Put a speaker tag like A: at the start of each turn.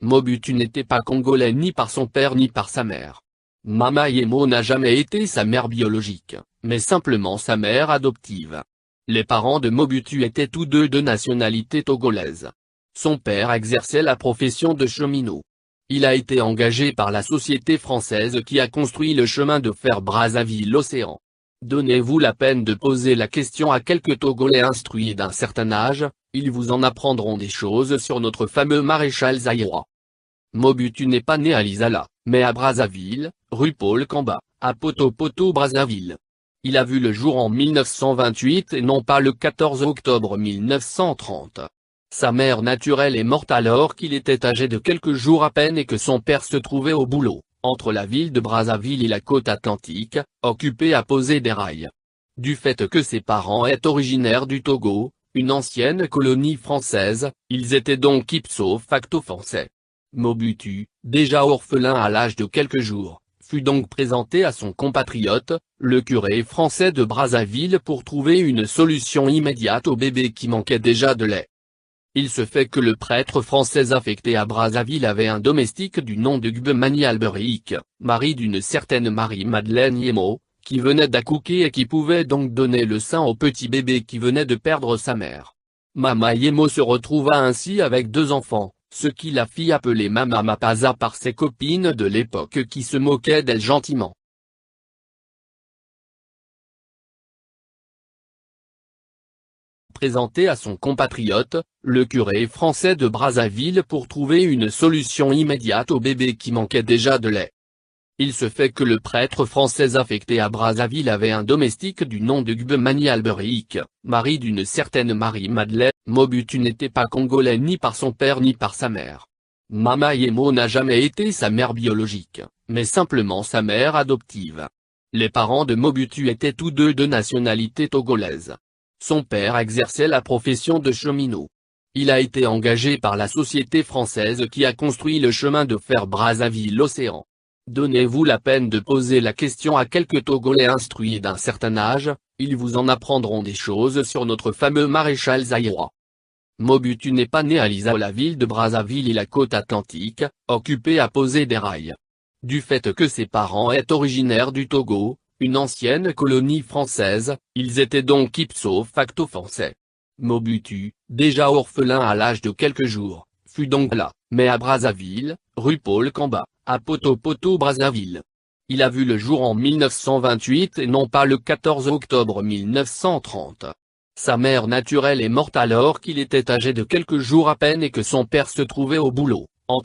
A: Mobutu n'était pas congolais ni par son père ni par sa mère. Mama Yemo n'a jamais été sa mère biologique, mais simplement sa mère adoptive. Les parents de Mobutu étaient tous deux de nationalité togolaise. Son père exerçait la profession de cheminot. Il a été engagé par la société française qui a construit le chemin de fer Brazzaville-Océan. Donnez-vous la peine de poser la question à quelques Togolais instruits d'un certain âge, ils vous en apprendront des choses sur notre fameux maréchal Zaïrois. Mobutu n'est pas né à Lisala, mais à Brazzaville, rue Paul Kamba, à Poto-Poto Brazzaville. Il a vu le jour en 1928 et non pas le 14 octobre 1930. Sa mère naturelle est morte alors qu'il était âgé de quelques jours à peine et que son père se trouvait au boulot, entre la ville de Brazzaville et la côte atlantique, occupé à poser des rails. Du fait que ses parents étaient originaires du Togo, une ancienne colonie française, ils étaient donc ipso facto français. Mobutu, déjà orphelin à l'âge de quelques jours, fut donc présenté à son compatriote, le curé français de Brazzaville pour trouver une solution immédiate au bébé qui manquait déjà de lait. Il se fait que le prêtre français affecté à Brazzaville avait un domestique du nom de Gbemani Alberic, mari d'une certaine Marie-Madeleine Yemo, qui venait d'accoucher et qui pouvait donc donner le sein au petit bébé qui venait de perdre sa mère. Mama Yemo se retrouva ainsi avec deux enfants, ce qui la fit appeler Mama Mapaza par ses copines de l'époque qui se moquaient d'elle gentiment. Présenté à son compatriote, le curé français de Brazzaville pour trouver une solution immédiate au bébé qui manquait déjà de lait. Il se fait que le prêtre français affecté à Brazzaville avait un domestique du nom de Gbemani Alberic, mari d'une certaine Marie-Madeleine. Mobutu n'était pas congolais ni par son père ni par sa mère. Mama Yemo n'a jamais été sa mère biologique, mais simplement sa mère adoptive. Les parents de Mobutu étaient tous deux de nationalité togolaise. Son père exerçait la profession de cheminot. Il a été engagé par la société française qui a construit le chemin de fer Brazzaville-Océan. Donnez-vous la peine de poser la question à quelques Togolais instruits d'un certain âge, ils vous en apprendront des choses sur notre fameux maréchal Zaïrois. Mobutu n'est pas né à Lisa, la ville de Brazzaville et la côte atlantique, occupé à poser des rails. Du fait que ses parents étaient originaires du Togo, une ancienne colonie française, ils étaient donc ipso facto français. Mobutu, déjà orphelin à l'âge de quelques jours, fut donc là, mais à Brazzaville, rue Paul Kamba, à Poto-Poto Brazzaville. Il a vu le jour en 1928 et non pas le 14 octobre 1930. Sa mère naturelle est morte alors qu'il était âgé de quelques jours à peine et que son père se trouvait au boulot,